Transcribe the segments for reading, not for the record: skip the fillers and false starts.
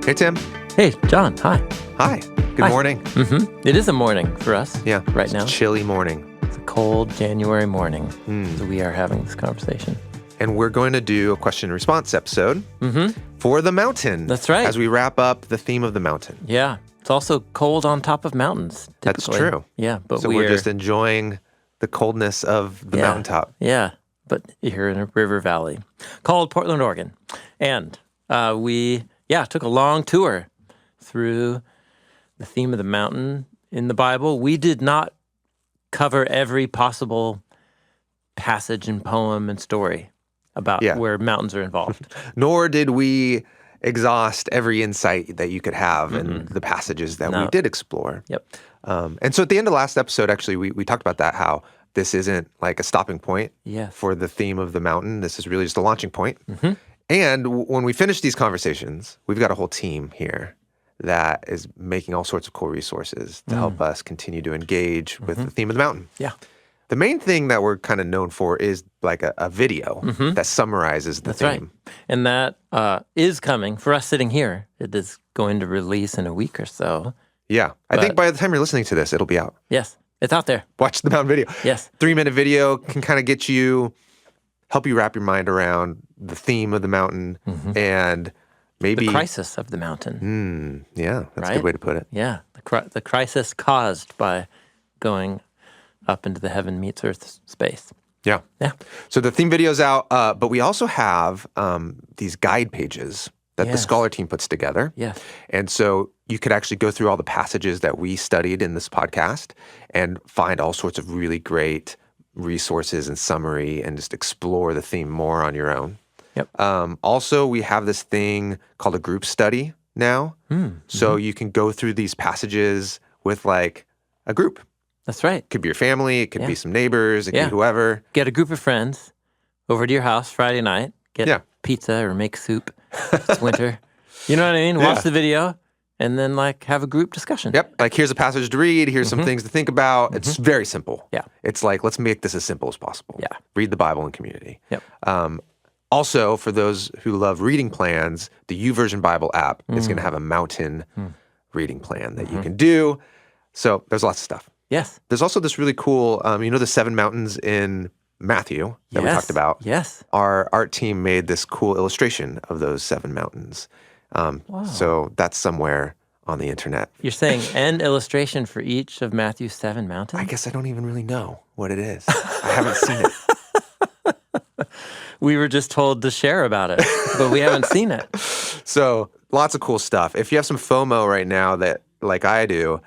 Hey, Tim. Hey, John. Hi. Hi. Good morning. It is a morning for us. Yeah. Right now. It's a chilly morning. It's a cold January morning. So we are having this conversation. And we're going to do a question and response episode for the mountain. That's right. As we wrap up the theme of the mountain. Yeah. It's also cold on top of mountains, That's typically. true. Yeah. But So we're just enjoying the coldness of the mountaintop. Yeah. But here in a river valley called Portland, Oregon. And we took a long tour through the theme of the mountain in the Bible. We did not cover every possible passage and poem and story about where mountains are involved. Nor did we exhaust every insight that you could have in the passages that we did explore. Yep. And so at the end of the last episode, actually, we talked about that, how this isn't like a stopping point for the theme of the mountain. This is really just a launching point. And when we finish these conversations, we've got a whole team here that is making all sorts of cool resources to help us continue to engage with the theme of the mountain. Yeah. The main thing that we're kind of known for is like a video that summarizes the theme. Right. And that is coming. For us sitting here, it is going to release in a week or so. Yeah. I think by the time you're listening to this, it'll be out. Yes. It's out there. Watch the mountain video. Yes. 3-minute video can kind of help you wrap your mind around the theme of the mountain and maybe the crisis of the mountain. Yeah, that's a good way to put it. Yeah. The crisis caused by going up into the heaven meets earth space. Yeah. Yeah. So the theme video's out, but we also have these guide pages that the Scholar team puts together. Yes. And so you could actually go through all the passages that we studied in this podcast and find all sorts of really great resources and summary and just explore the theme more on your own. Yep. Also, we have this thing called a group study now. So you can go through these passages with like a group. That's right. It could be your family. It could be some neighbors. It could be whoever. Get a group of friends over to your house Friday night. Get pizza or make soup. It's winter. You know what I mean? Watch the video and then like have a group discussion. Yep. Like here's a passage to read. Here's some things to think about. It's very simple. Yeah. It's like, let's make this as simple as possible. Yeah. Read the Bible in community. Yep. Also, for those who love reading plans, the YouVersion Bible app is going to have a mountain reading plan that you can do. So there's lots of stuff. Yes. There's also this really cool, the 7 mountains in Matthew that we talked about. Yes. Our art team made this cool illustration of those 7 mountains. So that's somewhere on the internet. You're saying an illustration for each of Matthew's 7 mountains? I guess I don't even really know what it is. I haven't seen it. We were just told to share about it, but we haven't seen it. So lots of cool stuff. If you have some FOMO right now that, like I do,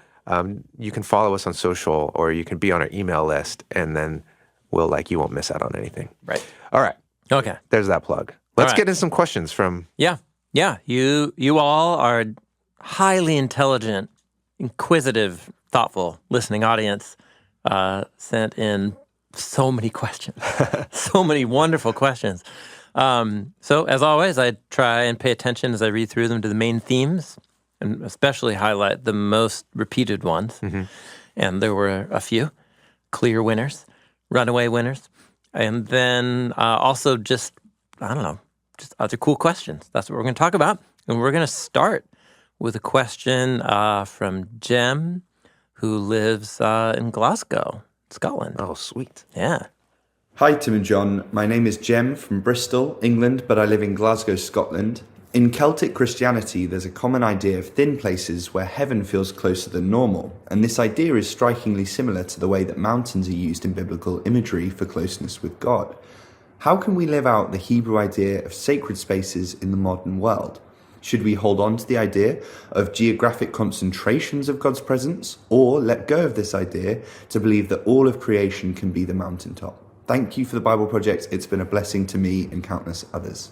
you can follow us on social or you can be on our email list and then you won't miss out on anything. Right. All right. Okay. There's that plug. Let's right. get into some questions from... Yeah. You all are highly intelligent, inquisitive, thoughtful listening audience. Sent in so many questions, so many wonderful questions. So as always, I try and pay attention as I read through them to the main themes and especially highlight the most repeated ones. And there were a few clear winners, runaway winners, and then also just other cool questions. That's what we're going to talk about. And we're going to start with a question from Jem, who lives in Glasgow, Scotland. Oh, sweet. Yeah. Hi, Tim and John. My name is Jem from Bristol, England, but I live in Glasgow, Scotland. In Celtic Christianity, there's a common idea of thin places where heaven feels closer than normal, and this idea is strikingly similar to the way that mountains are used in biblical imagery for closeness with God. How can we live out the Hebrew idea of sacred spaces in the modern world? Should we hold on to the idea of geographic concentrations of God's presence, or let go of this idea to believe that all of creation can be the mountaintop? Thank you for the Bible Project. It's been a blessing to me and countless others.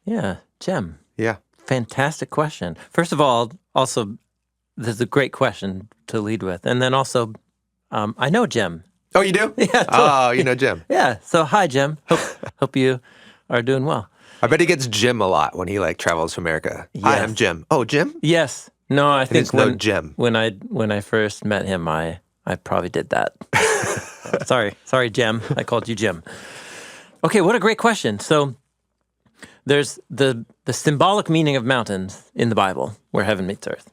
Yeah, Jem. Yeah. Fantastic question. First of all, also, this is a great question to lead with. And then also, I know Jem. Oh, you do? Yeah. Totally. Oh, you know Jim. Yeah. So hi, Jem. Hope you are doing well. I bet he gets Jim a lot when he travels to America. Yes. Hi, I'm Jim. Oh, Jim? Yes. No, I think Jim. when I first met him, I probably did that. Sorry, Jim. I called you Jim. Okay, what a great question. So There's the symbolic meaning of mountains in the Bible, where heaven meets earth.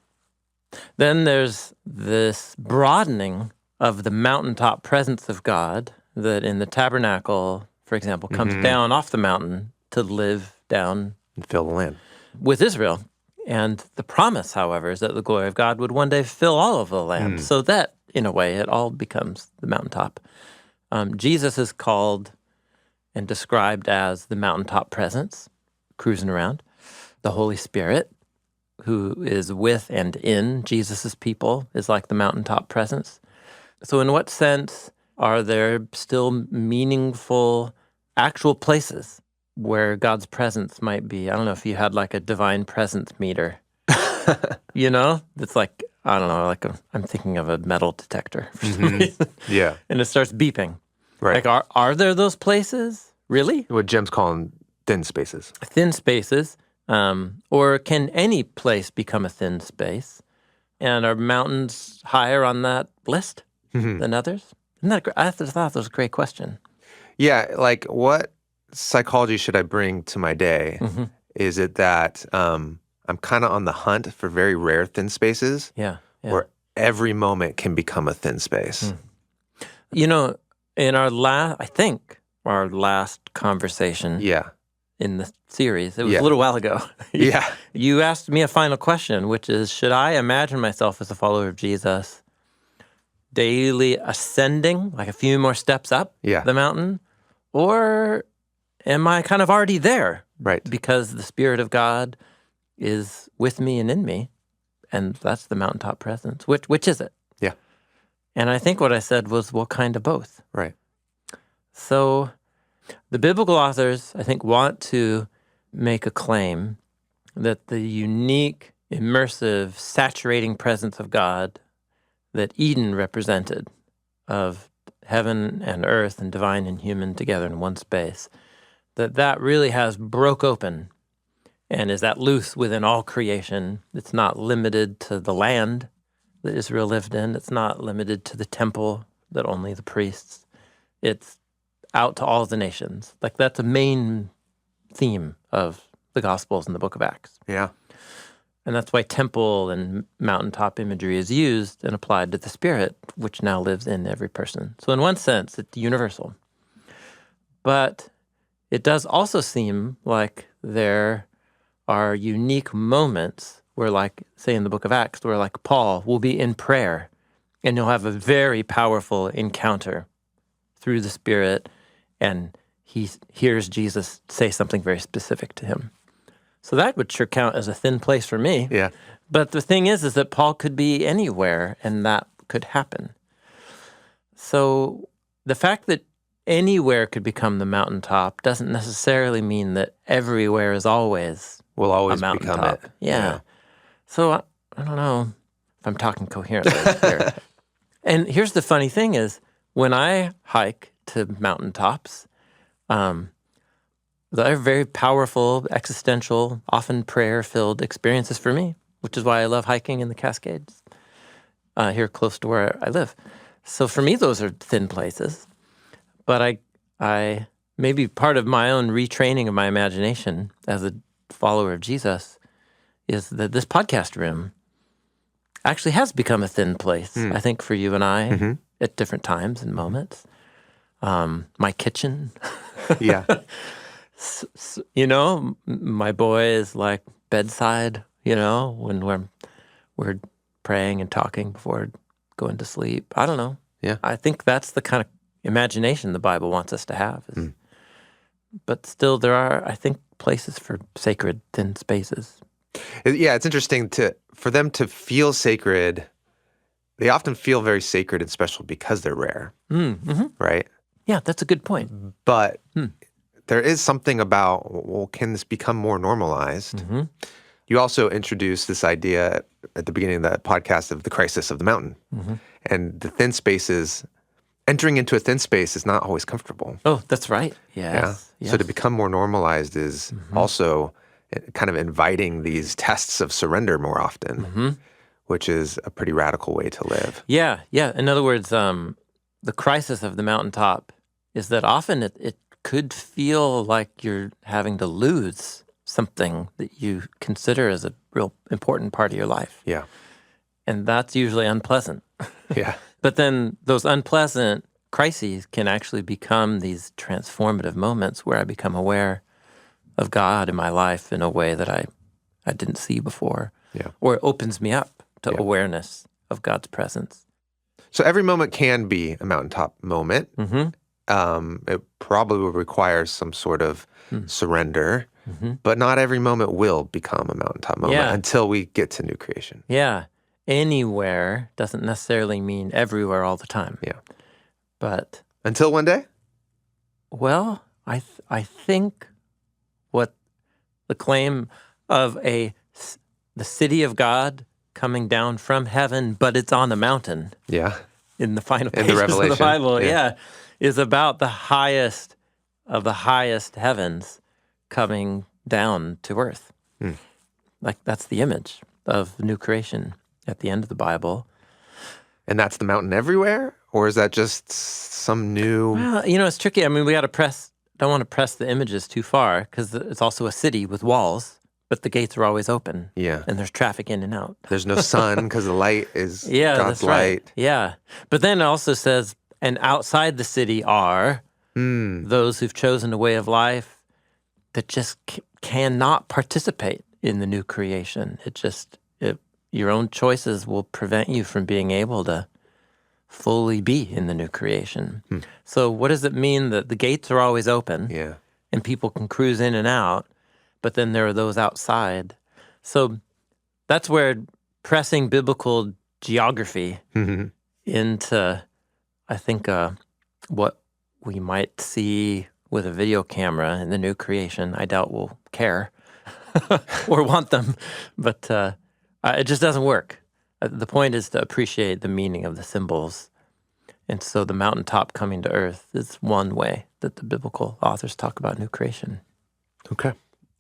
Then there's this broadening of the mountaintop presence of God that in the tabernacle, for example, comes down off the mountain to live down And fill the land. with Israel. And the promise, however, is that the glory of God would one day fill all of the land, so that, in a way, it all becomes the mountaintop. Jesus is called and described as the mountaintop presence, cruising around. The Holy Spirit, who is with and in Jesus' people, is like the mountaintop presence. So in what sense are there still meaningful, actual places where God's presence might be? I don't know if you had like a divine presence meter, you know? It's like, I don't know, I'm thinking of a metal detector for some reason. Yeah. And it starts beeping. Right. Like, are there those places? Really? What Jem's calling thin spaces. Thin spaces. Or can any place become a thin space? And are mountains higher on that list than others? Isn't that I thought that was a great question. Yeah, like what psychology should I bring to my day? Is it that I'm kind of on the hunt for very rare thin spaces where every moment can become a thin space? You know, in our last conversation in the series, it was a little while ago. You asked me a final question, which is, should I imagine myself as a follower of Jesus daily ascending, like a few more steps up the mountain, or am I kind of already there? Right. Because the Spirit of God is with me and in me, and that's the mountaintop presence. Which is it? Yeah. And I think what I said was, well, kind of both. Right. So the biblical authors, I think, want to make a claim that the unique, immersive, saturating presence of God that Eden represented, of heaven and earth and divine and human together in one space, that really has broke open and is at loose within all creation. It's not limited to the land that Israel lived in. It's not limited to the temple that only the priests. It's out to all the nations. Like, that's a main theme of the Gospels in the book of Acts. Yeah. And that's why temple and mountaintop imagery is used and applied to the Spirit, which now lives in every person. So in one sense, it's universal. But it does also seem like there are unique moments where, like, say in the book of Acts, where like Paul will be in prayer and he'll have a very powerful encounter through the Spirit, and he hears Jesus say something very specific to him. So that would sure count as a thin place for me. Yeah. But the thing is that Paul could be anywhere, and that could happen. So the fact that anywhere could become the mountaintop doesn't necessarily mean that everywhere is always Will always a become mountaintop. it. Yeah. So I don't know if I'm talking coherently here. And here's the funny thing is, when I hike to mountaintops, they're very powerful, existential, often prayer-filled experiences for me, which is why I love hiking in the Cascades here close to where I live. So for me, those are thin places. But I maybe part of my own retraining of my imagination as a follower of Jesus is that this podcast room actually has become a thin place, I think, for you and I at different times and moments. My kitchen. Yeah. You know, my boy is like bedside, you know, when we're praying and talking before going to sleep. I don't know. Yeah. I think that's the kind of imagination the Bible wants us to have. But still, there are, I think, places for sacred thin spaces. Yeah, it's interesting for them to feel sacred. They often feel very sacred and special because they're rare, right? Yeah, that's a good point. But there is something about, well, can this become more normalized? You also introduced this idea at the beginning of the podcast of the crisis of the mountain. And the thin spaces, entering into a thin space is not always comfortable. Oh, that's right. Yes. So to become more normalized is also kind of inviting these tests of surrender more often, which is a pretty radical way to live. Yeah. In other words, the crisis of the mountaintop is that often it could feel like you're having to lose something that you consider as a real important part of your life. Yeah. And that's usually unpleasant. Yeah. But then those unpleasant crises can actually become these transformative moments where I become aware of God in my life in a way that I didn't see before. Yeah. Or it opens me up to Yeah. awareness of God's presence. So every moment can be a mountaintop moment. It probably will require some sort of surrender, but not every moment will become a mountaintop moment until we get to new creation. Yeah. Anywhere doesn't necessarily mean everywhere all the time. Yeah. But until one day? Well, I think what the claim of the city of God coming down from heaven, but it's on a mountain. Yeah. In the final in pages the Revelation. of the Bible, is about the highest of the highest heavens coming down to earth. Like that's the image of new creation at the end of the Bible. And that's the mountain everywhere? Or is that just some new... Well, it's tricky. I mean, we got to don't want to press the images too far because it's also a city with walls, but the gates are always open. Yeah. And there's traffic in and out. There's no sun because the light is God's that's light. Right. Yeah. But then it also says, and outside the city are those who've chosen a way of life that just cannot participate in the new creation. Your own choices will prevent you from being able to fully be in the new creation. So what does it mean that the gates are always open and people can cruise in and out, but then there are those outside? So that's where pressing biblical geography into, I think, what we might see with a video camera in the new creation, I doubt we'll care or want them, but it just doesn't work. The point is to appreciate the meaning of the symbols. And so the mountaintop coming to earth is one way that the biblical authors talk about new creation. Okay.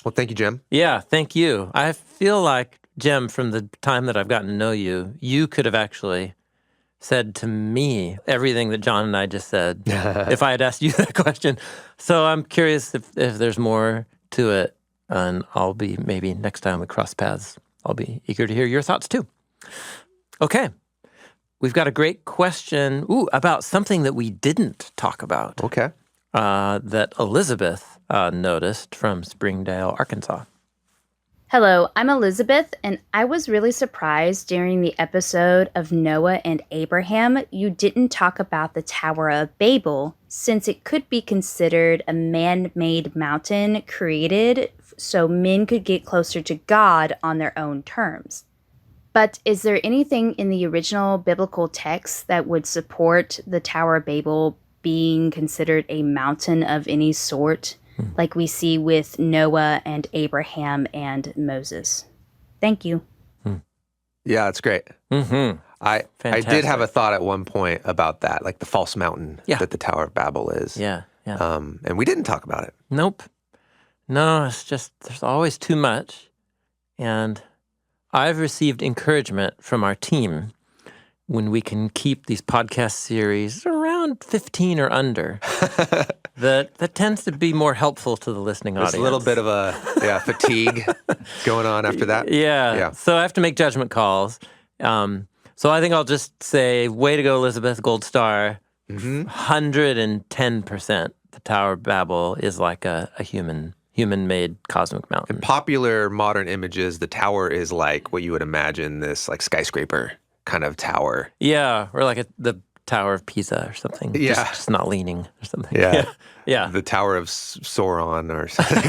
Well, thank you, Jim. Yeah, thank you. I feel like, Jim, from the time that I've gotten to know you, you could have actually said to me everything that John and I just said if I had asked you that question. So I'm curious if there's more to it, and I'll be, maybe next time we cross paths, I'll be eager to hear your thoughts too. Okay. We've got a great question about something that we didn't talk about. Okay. That Elizabeth noticed from Springdale, Arkansas. Hello, I'm Elizabeth, and I was really surprised during the episode of Noah and Abraham you didn't talk about the Tower of Babel, since it could be considered a man-made mountain created so men could get closer to God on their own terms. But is there anything in the original biblical text that would support the Tower of Babel being considered a mountain of any sort, like we see with Noah and Abraham and Moses? Thank you. Yeah, it's great. I did have a thought at one point about that, like the false mountain that the Tower of Babel is. Yeah. And we didn't talk about it. Nope. No, it's just there's always too much. And I've received encouragement from our team when we can keep these podcast series around 15 or under. that tends to be more helpful to the listening audience. There's a little bit of a fatigue going on after that. Yeah. So I have to make judgment calls. So I think I'll just say, way to go, Elizabeth, gold star. 110%. The Tower of Babel is like a human-made cosmic mountain. In popular modern images, the tower is like what you would imagine, this like skyscraper kind of tower. Yeah, or like the Tower of Pisa or something. Yeah. Just not leaning or something. Yeah. The Tower of Sauron or something.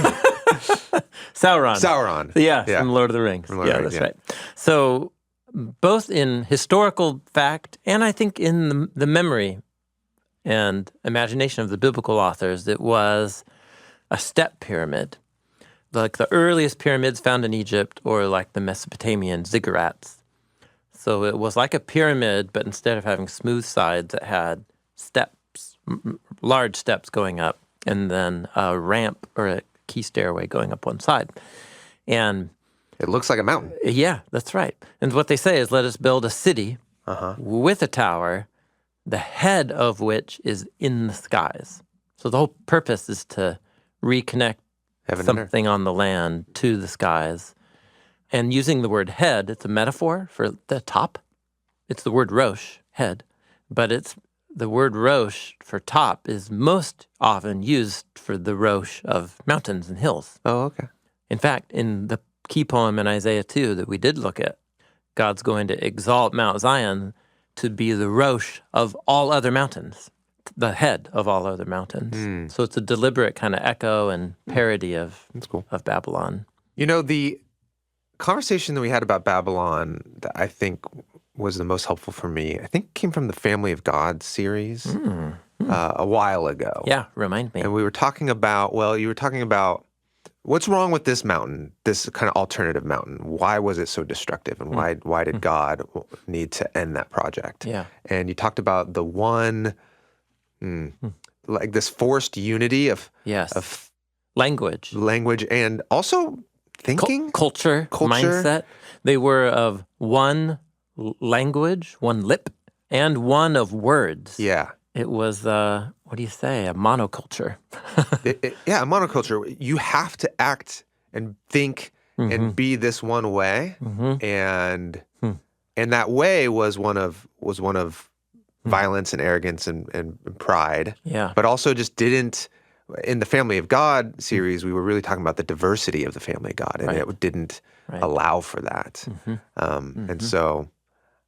Sauron. Yeah, from Lord of the Rings. That's right. So both in historical fact and I think in the memory and imagination of the biblical authors, it was a step pyramid, like the earliest pyramids found in Egypt or like the Mesopotamian ziggurats. So it was like a pyramid, but instead of having smooth sides, it had steps, large steps going up, and then a ramp or a key stairway going up one side. And it looks like a mountain. Yeah, that's right. And what they say is, let us build a city with a tower, the head of which is in the skies. So the whole purpose is to reconnect Heaven and earth. something on the land to the skies. And using the word head, it's a metaphor for the top. It's the word rosh, head. But it's the word rosh for top is most often used for the rosh of mountains and hills. Oh, okay. In fact, in the key poem in Isaiah 2 that we did look at, God's going to exalt Mount Zion to be the rosh of all other mountains, the head of all other mountains. So it's a deliberate kind of echo and parody of Babylon. You know, the conversation that we had about Babylon that I think was the most helpful for me, I think came from the Family of God series a while ago. Yeah, remind me. And we were talking about, you were talking about what's wrong with this mountain, this kind of alternative mountain? Why was it so destructive? And why did God need to end that project? Yeah. And you talked about the one, like this forced unity of language and also thinking. Culture, mindset. They were of one language, one lip, and one of words. Yeah. It was, what do you say, a monoculture. A monoculture. You have to act and think and be this one way, and that way was one of violence and arrogance and pride. Yeah. But also just didn't. In the Family of God series, we were really talking about the diversity of the Family of God, and it didn't allow for that. And so,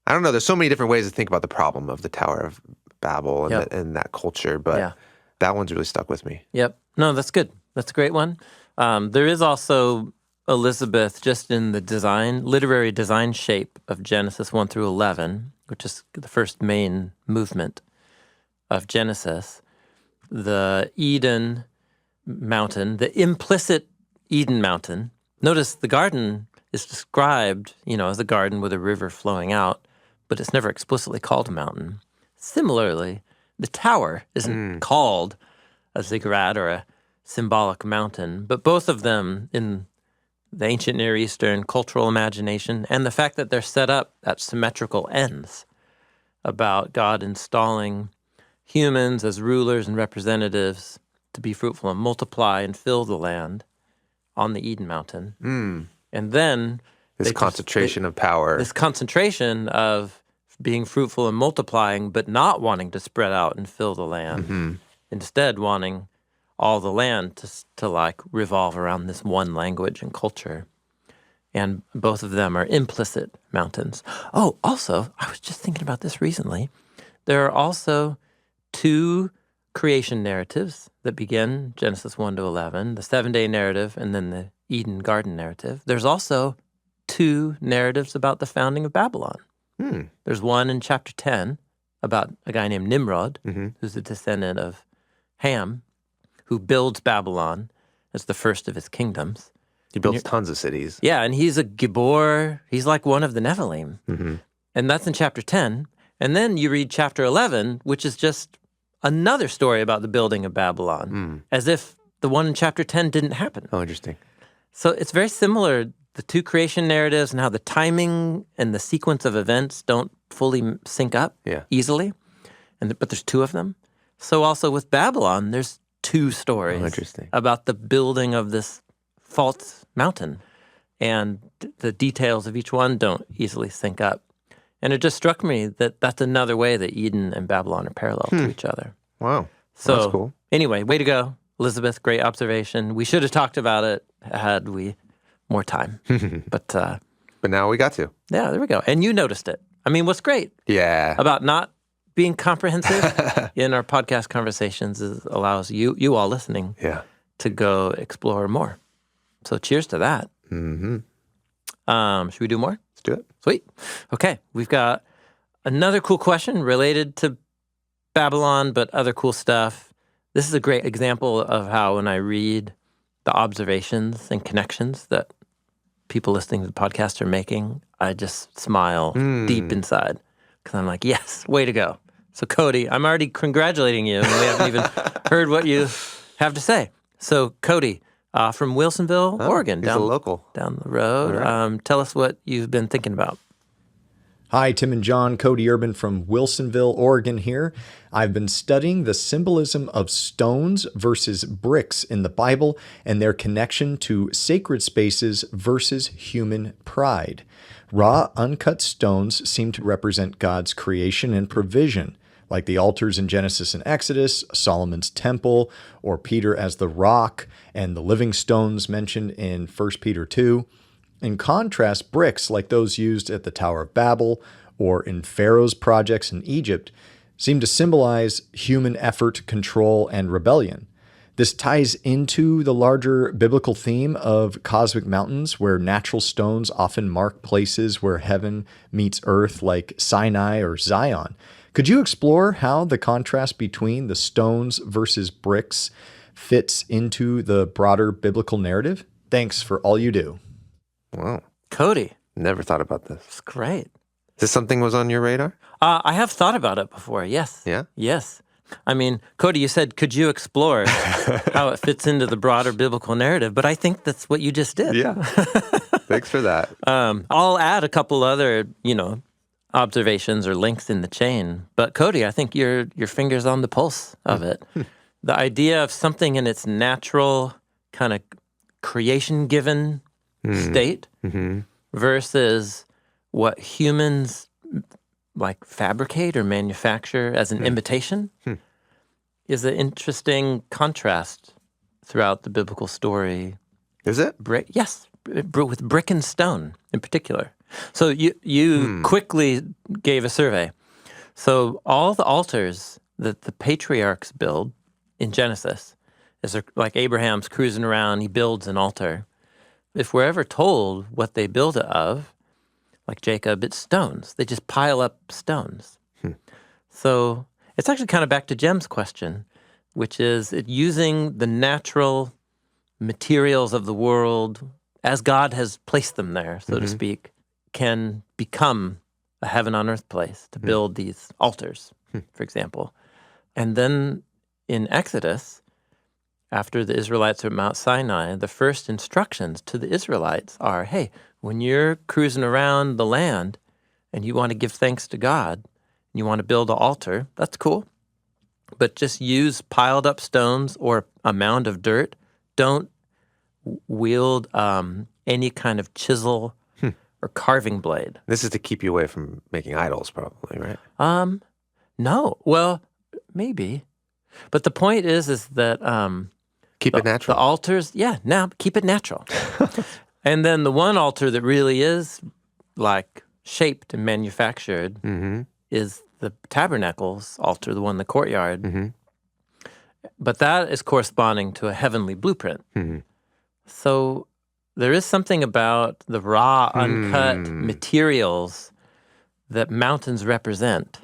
I don't know. There's so many different ways to think about the problem of the Tower of Babel and that culture, but that one's really stuck with me. Yep. No, that's good. That's a great one. There is also Elizabeth just in the literary design shape of Genesis 1 through 11, which is the first main movement of Genesis. The Eden mountain, the implicit Eden mountain. Notice the garden is described, as a garden with a river flowing out, but it's never explicitly called a mountain. Similarly, the tower isn't called a ziggurat or a symbolic mountain, but both of them in the ancient Near Eastern cultural imagination and the fact that they're set up at symmetrical ends about God installing humans as rulers and representatives to be fruitful and multiply and fill the land on the Eden mountain. And then this concentration of power. This concentration of being fruitful and multiplying, but not wanting to spread out and fill the land. Instead, wanting all the land to revolve around this one language and culture. And both of them are implicit mountains. Oh, also, I was just thinking about this recently. There are also two creation narratives that begin Genesis 1 to 11, the 7-day narrative and then the Eden garden narrative. There's also two narratives about the founding of Babylon. There's one in chapter 10 about a guy named Nimrod, who's a descendant of Ham, who builds Babylon as the first of his kingdoms. He builds tons of cities. Yeah, and he's a Gibor. He's like one of the Nephilim. And that's in chapter 10. And then you read chapter 11, which is just another story about the building of Babylon, as if the one in chapter 10 didn't happen. Oh, interesting. So it's very similar, the two creation narratives and how the timing and the sequence of events don't fully sync up easily. But there's two of them. So also with Babylon, there's two stories about the building of this false mountain. And the details of each one don't easily sync up. And it just struck me that that's another way that Eden and Babylon are parallel to each other. Wow. So that's cool. Anyway, way to go, Elizabeth. Great observation. We should have talked about it had we more time. But now we got to. Yeah, there we go. And you noticed it. I mean, what's great about not being comprehensive in our podcast conversations is allows you all listening to go explore more. So cheers to that. Should we do more? Let's do it. Sweet. Okay, we've got another cool question related to Babylon, but other cool stuff. This is a great example of how when I read the observations and connections that people listening to the podcast are making, I just smile deep inside because I'm like, yes, way to go. So Cody, I'm already congratulating you, and we haven't even heard what you have to say. So Cody, from Wilsonville, Oregon, he's a local. down the road. Right. Tell us what you've been thinking about. Hi, Tim and John. Cody Urban from Wilsonville, Oregon here. I've been studying the symbolism of stones versus bricks in the Bible and their connection to sacred spaces versus human pride. Raw, uncut stones seem to represent God's creation and provision, like the altars in Genesis and Exodus, Solomon's temple, or Peter as the rock, and the living stones mentioned in 1 Peter 2. In contrast, bricks like those used at the Tower of Babel or in Pharaoh's projects in Egypt seem to symbolize human effort, control, and rebellion. This ties into the larger biblical theme of cosmic mountains, where natural stones often mark places where heaven meets earth, like Sinai or Zion. Could you explore how the contrast between the stones versus bricks fits into the broader biblical narrative? Thanks for all you do. Wow. Cody. Never thought about this. It's great. Is this something was on your radar? I have thought about it before, yes. Yeah? Yes. I mean, Cody, you said, could you explore how it fits into the broader biblical narrative? But I think that's what you just did. Yeah. Thanks for that. I'll add a couple other, observations or links in the chain. But Cody, I think your finger's on the pulse of it. The idea of something in its natural kind of creation-given state versus what humans like fabricate or manufacture as an imitation is an interesting contrast throughout the biblical story. Is it? Yes, with brick and stone in particular. So you quickly gave a survey. So all the altars that the patriarchs build in Genesis, is like Abraham's cruising around, he builds an altar. If we're ever told what they build it of, like Jacob, it's stones. They just pile up stones. So it's actually kind of back to Jem's question, which is using the natural materials of the world as God has placed them there, so to speak, can become a heaven on earth place to build these altars, for example. And then in Exodus, after the Israelites are at Mount Sinai, the first instructions to the Israelites are, hey, when you're cruising around the land and you want to give thanks to God, and you want to build an altar, that's cool. But just use piled up stones or a mound of dirt. Don't wield any kind of chisel or carving blade. This is to keep you away from making idols, probably, right? No. Well, maybe. But the point is that keep it natural. The altars, now keep it natural. And then the one altar that really is like shaped and manufactured is the tabernacle's altar, the one in the courtyard. But that is corresponding to a heavenly blueprint. So there is something about the raw, uncut materials that mountains represent.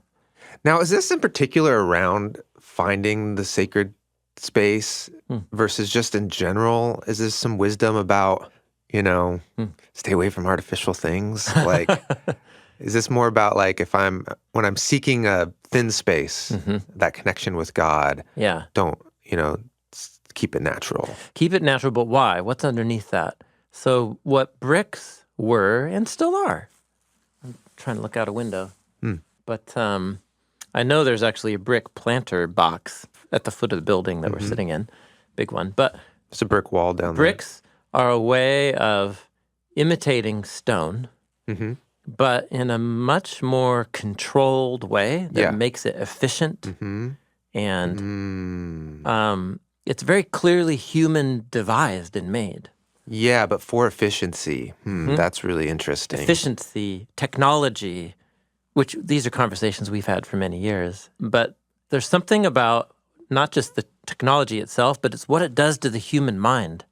Now, is this in particular around finding the sacred space versus just in general? Is this some wisdom about, stay away from artificial things? Like, is this more about like when I'm seeking a thin space, that connection with God? Yeah. Don't, keep it natural. Keep it natural, but why? What's underneath that? So what bricks were and still are. I'm trying to look out a window. But I know there's actually a brick planter box at the foot of the building that we're sitting in, big one. But it's a brick wall down bricks are a way of imitating stone, but in a much more controlled way that makes it efficient. And it's very clearly human devised and made. Yeah, but for efficiency. That's really interesting. Efficiency, technology, which these are conversations we've had for many years. But there's something about not just the technology itself, but it's what it does to the human mind.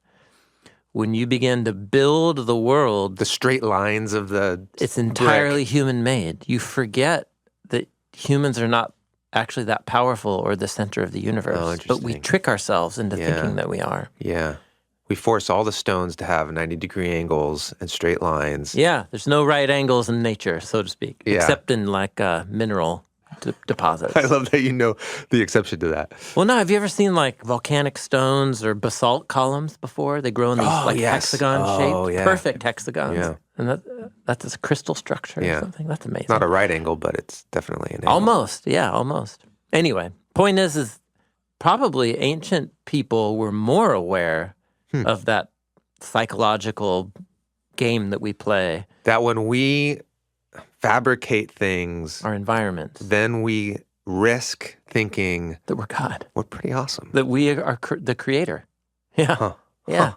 When you begin to build the world, the straight lines of it's entirely human-made. You forget that humans are not actually that powerful or the center of the universe. But we trick ourselves into thinking that we are. Yeah. We force all the stones to have 90-degree angles and straight lines. Yeah, there's no right angles in nature, so to speak, except in like mineral deposits. I love that you know the exception to that. Well, no, have you ever seen like volcanic stones or basalt columns before? They grow in these hexagon shaped, perfect hexagons. Yeah. And that's a crystal structure or something. That's amazing. Not a right angle, but it's definitely an angle. Almost, yeah, almost. Anyway, point is probably ancient people were more aware of that psychological game that we play. That when we fabricate things, our environment, then we risk thinking that we're God. We're pretty awesome. That we are the creator. Yeah. Yeah.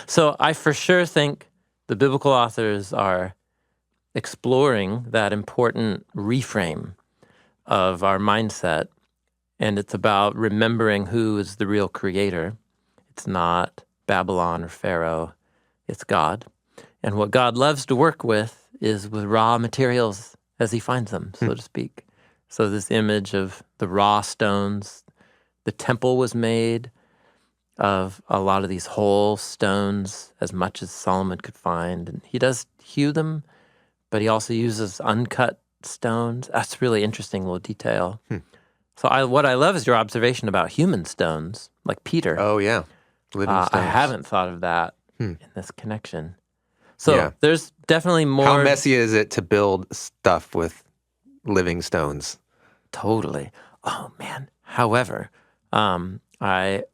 So I for sure think the biblical authors are exploring that important reframe of our mindset. And it's about remembering who is the real creator. It's not Babylon or Pharaoh. It's God. And what God loves to work with is with raw materials as he finds them, so to speak. So this image of the raw stones, the temple was made of a lot of these whole stones, as much as Solomon could find. And he does hew them, but he also uses uncut stones. That's really interesting little detail. So what I love is your observation about human stones, like Peter. Oh, yeah. Living stones. I haven't thought of that in this connection. So there's definitely more. How messy is it to build stuff with living stones? Totally. Oh, man. However, my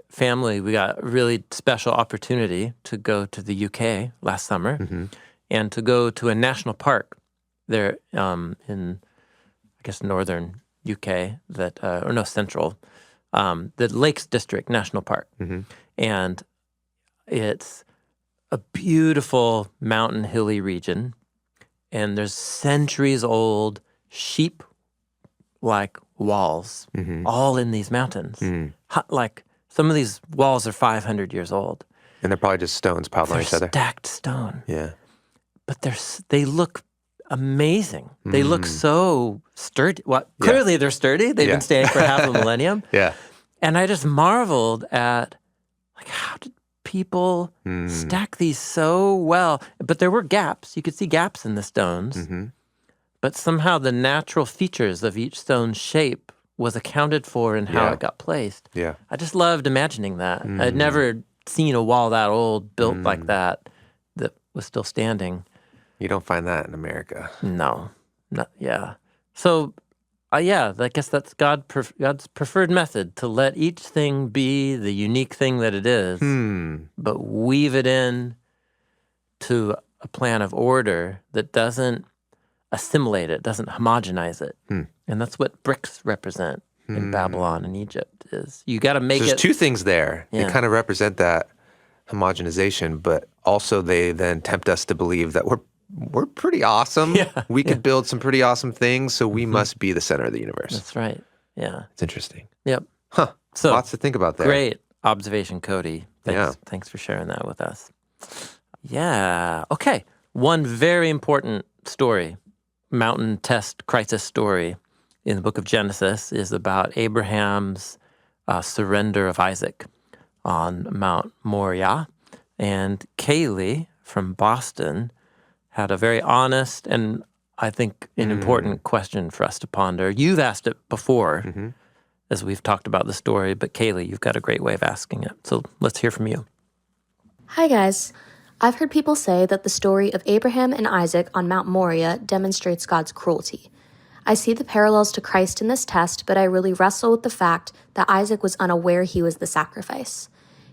family, we got a really special opportunity to go to the UK last summer and to go to a national park there in, I guess, northern UK, central, the Lakes District National Park. And it's a beautiful mountain hilly region, and there's centuries-old sheep-like walls all in these mountains. Like, some of these walls are 500 years old. And they're probably just stones piled on each other. Stacked stone. Yeah. But they look amazing. They look so sturdy. Well, clearly they're sturdy. They've been staying for half a millennium. Yeah. And I just marveled at, like, how did people stack these so well? But there were gaps. You could see gaps in the stones. But somehow the natural features of each stone's shape was accounted for in how it got placed. Yeah. I just loved imagining that. I'd never seen a wall that old built like that was still standing. You don't find that in America. No. So, I guess that's God's preferred method, to let each thing be the unique thing that it is, but weave it in to a plan of order that doesn't assimilate it, doesn't homogenize it. And that's what bricks represent in Babylon and Egypt. Is you got to make there's two things there. Yeah. They kind of represent that homogenization, but also they then tempt us to believe that we're pretty awesome. We could build some pretty awesome things, so we must be the center of the universe. That's right. Yeah. It's interesting. Yep. Huh. So lots to think about there. Great observation, Cody. Thanks for sharing that with us. Yeah. Okay. One very important story, mountain test crisis story in the book of Genesis, is about Abraham's surrender of Isaac on Mount Moriah. And Kaylee from Boston had a very honest and, I think, an important question for us to ponder. You've asked it before as we've talked about the story, but Kaylee, you've got a great way of asking it. So let's hear from you. Hi, guys. I've heard people say that the story of Abraham and Isaac on Mount Moriah demonstrates God's cruelty. I see the parallels to Christ in this test, but I really wrestle with the fact that Isaac was unaware he was the sacrifice.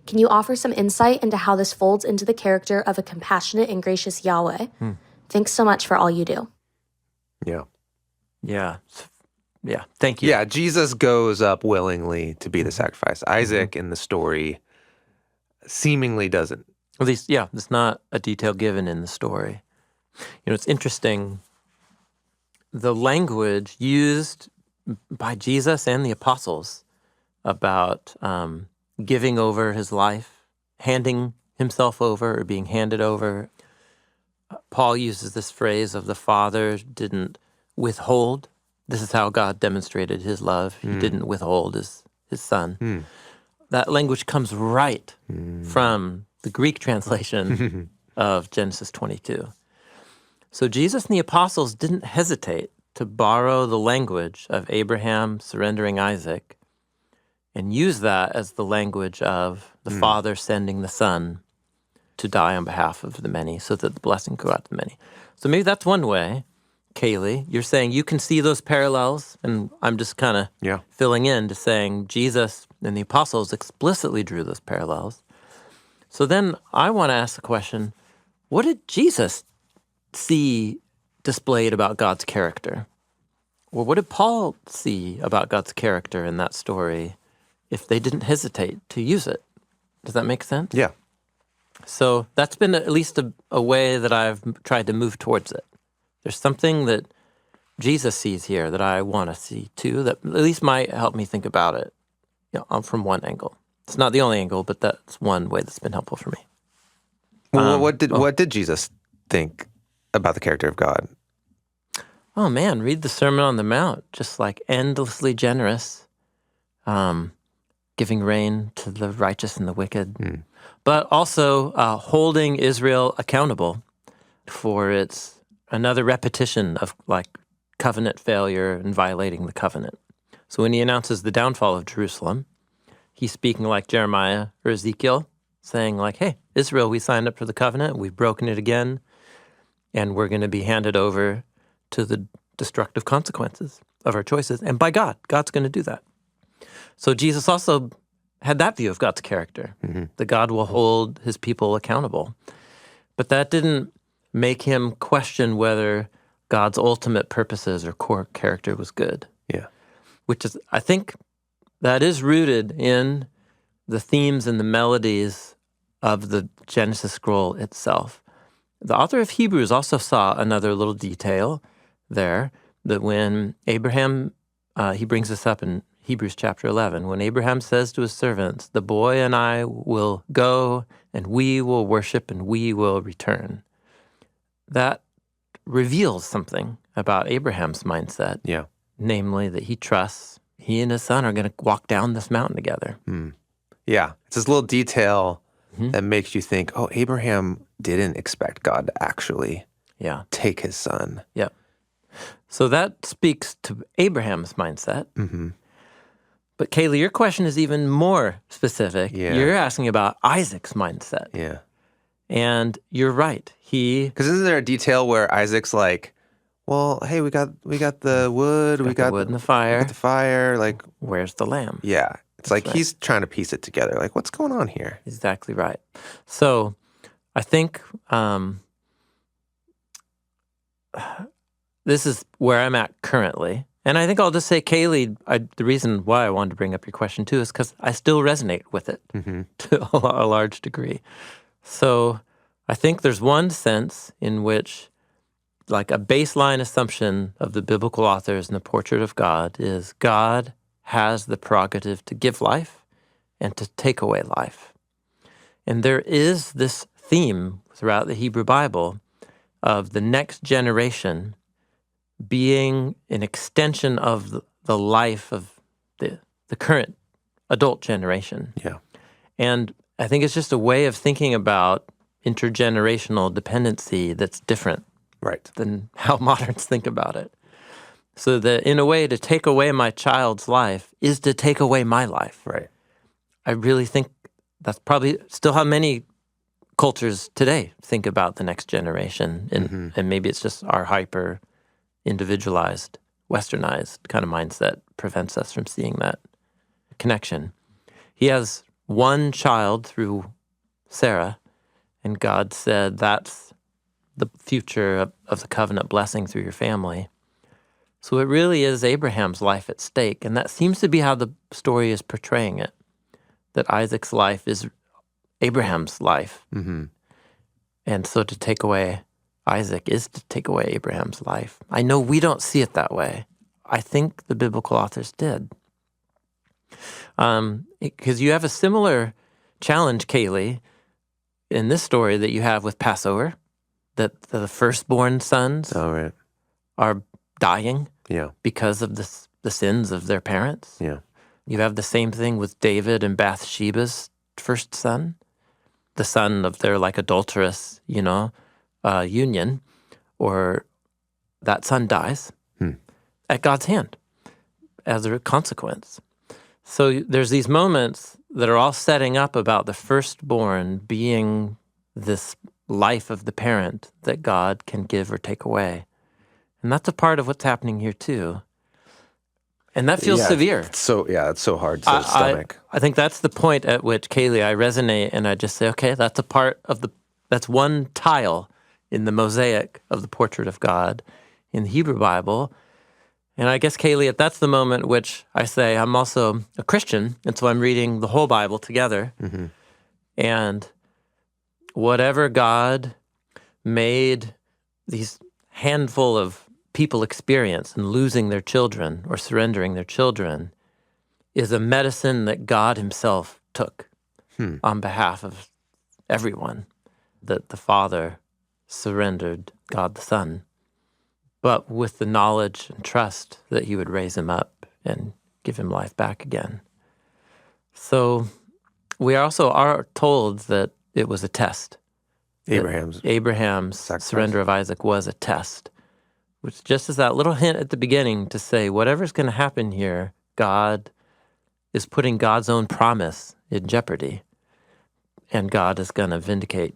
Can you offer some insight into how this folds into the character of a compassionate and gracious Yahweh? Thanks so much for all you do. Yeah. Thank you. Yeah, Jesus goes up willingly to be the sacrifice. Isaac in the story seemingly doesn't. At least, there's not a detail given in the story. You know, it's interesting, the language used by Jesus and the apostles about giving over his life, handing himself over or being handed over. Paul uses this phrase of the Father didn't withhold. This is how God demonstrated his love. He didn't withhold his son. That language comes right from the Greek translation of Genesis 22. So Jesus and the apostles didn't hesitate to borrow the language of Abraham surrendering Isaac and use that as the language of the Father sending the Son to die on behalf of the many so that the blessing go out to the many. So maybe that's one way. Kaylee, you're saying you can see those parallels, and I'm just kind of filling in to saying Jesus and the apostles explicitly drew those parallels. So then I want to ask the question, what did Jesus see displayed about God's character? Or what did Paul see about God's character in that story if they didn't hesitate to use it? Does that make sense? Yeah. So that's been at least a way that I've tried to move towards it. There's something that Jesus sees here that I want to see too, that at least might help me think about it from one angle. It's not the only angle, but that's one way that's been helpful for me. Well, what did Jesus think about the character of God? Oh man, read the Sermon on the Mount, just like endlessly generous, giving rain to the righteous and the wicked, but also holding Israel accountable for its another repetition of like covenant failure and violating the covenant. So when he announces the downfall of Jerusalem, he's speaking like Jeremiah or Ezekiel, saying like, hey, Israel, we signed up for the covenant, we've broken it again, and we're going to be handed over to the destructive consequences of our choices. And by God, God's going to do that. So Jesus also had that view of God's character, that God will hold his people accountable. But that didn't make him question whether God's ultimate purposes or core character was good. Yeah. Which is, I think, that is rooted in the themes and the melodies of the Genesis scroll itself. The author of Hebrews also saw another little detail there, that when Abraham, he brings this up in Hebrews chapter 11, when Abraham says to his servants, the boy and I will go and we will worship and we will return. That reveals something about Abraham's mindset. Yeah. Namely, that he trusts he and his son are going to walk down this mountain together. Yeah. It's this little detail that makes you think, oh, Abraham didn't expect God to actually take his son. Yeah. So that speaks to Abraham's mindset. But Kaylee, your question is even more specific. Yeah. You're asking about Isaac's mindset. Yeah. And you're right. Because isn't there a detail where Isaac's like, well, hey, we got the wood, we got the wood and the fire. We got the fire. Like, where's the lamb? Yeah. It's like he's trying to piece it together. Like, what's going on here? Exactly right. So I think this is where I'm at currently. And I think I'll just say, Kaylee, the reason why I wanted to bring up your question too is because I still resonate with it to a large degree. So I think there's one sense in which like a baseline assumption of the biblical authors in the portrait of God is God has the prerogative to give life and to take away life. And there is this theme throughout the Hebrew Bible of the next generation being an extension of the life of the current adult generation. Yeah. And I think it's just a way of thinking about intergenerational dependency that's different than how moderns think about it. So that in a way, to take away my child's life is to take away my life. Right. I really think that's probably still how many cultures today think about the next generation. And maybe it's just our hyper individualized, westernized kind of mindset prevents us from seeing that connection. He has one child through Sarah, and God said that's the future of the covenant blessing through your family. So it really is Abraham's life at stake, and that seems to be how the story is portraying it, that Isaac's life is Abraham's life. And so to take away Isaac is to take away Abraham's life. I know we don't see it that way. I think the biblical authors did. Because you have a similar challenge, Kaylee, in this story that you have with Passover, that the firstborn sons are dying because of the sins of their parents. Yeah. You have the same thing with David and Bathsheba's first son, the son of their like adulterous, union, or that son dies. at God's hand as a consequence. So there's these moments that are all setting up about the firstborn being this life of the parent that God can give or take away. And that's a part of what's happening here too. And that feels severe. It's so hard to stomach. I think that's the point at which, Kaylee, I resonate and I just say, okay, that's a part of that's one tile in the mosaic of the portrait of God in the Hebrew Bible. And I guess, Kaylee, that's the moment which I say I'm also a Christian, and so I'm reading the whole Bible together. Mm-hmm. And whatever God made these handful of people experience in losing their children or surrendering their children is a medicine that God himself took on behalf of everyone, that the Father surrendered God the Son, but with the knowledge and trust that he would raise him up and give him life back again. So we also are told that it was a test. Abraham's surrender of Isaac was a test, which just is that little hint at the beginning to say whatever's going to happen here, God is putting God's own promise in jeopardy, and God is going to vindicate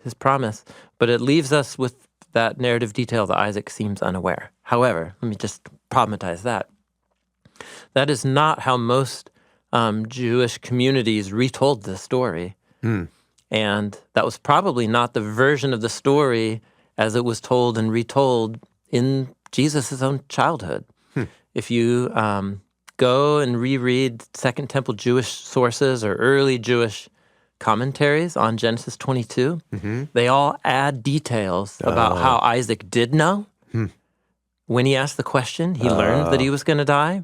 his promise. But it leaves us with that narrative detail that Isaac seems unaware. However, let me just problematize that. That is not how most Jewish communities retold this story. And that was probably not the version of the story as it was told and retold in Jesus' own childhood. If you go and reread Second Temple Jewish sources or early Jewish commentaries on Genesis 22, they all add details about how Isaac did know. When he asked the question, he learned that he was going to die,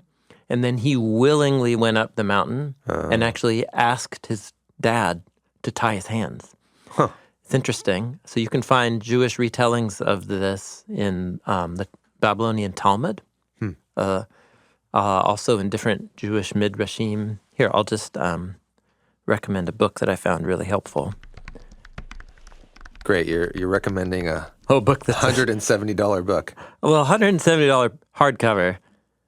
and then he willingly went up the mountain and actually asked his dad to tie his hands. It's interesting. So you can find Jewish retellings of this in the Babylonian Talmud, also in different Jewish midrashim. Here, I'll just recommend a book that I found really helpful. Great, you're recommending a book that's $170 book. Well, $170 hardcover.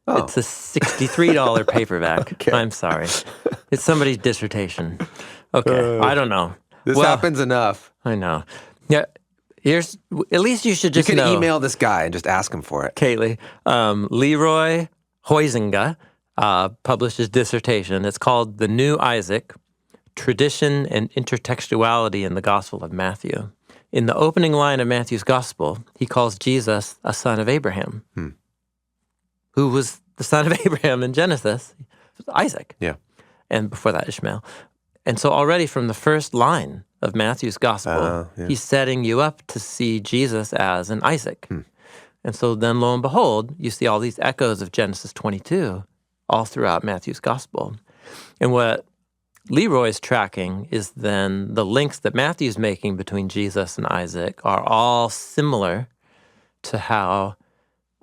Oh. It's a $63 paperback. Okay. I'm sorry. It's somebody's dissertation. Okay, I don't know. This happens enough. I know. Yeah, at least you should just know. You can email this guy and just ask him for it. Kaylee. Leroy Huizinga published his dissertation. It's called The New Isaac, Tradition and Intertextuality in the Gospel of Matthew. In the opening line of Matthew's Gospel, he calls Jesus a son of Abraham. Who was the son of Abraham in Genesis? Isaac. Yeah. And before that, Ishmael. And so already from the first line of Matthew's Gospel, he's setting you up to see Jesus as an Isaac. And so then, lo and behold, you see all these echoes of Genesis 22 all throughout Matthew's Gospel. And what Leroy's tracking is then the links that Matthew's making between Jesus and Isaac are all similar to how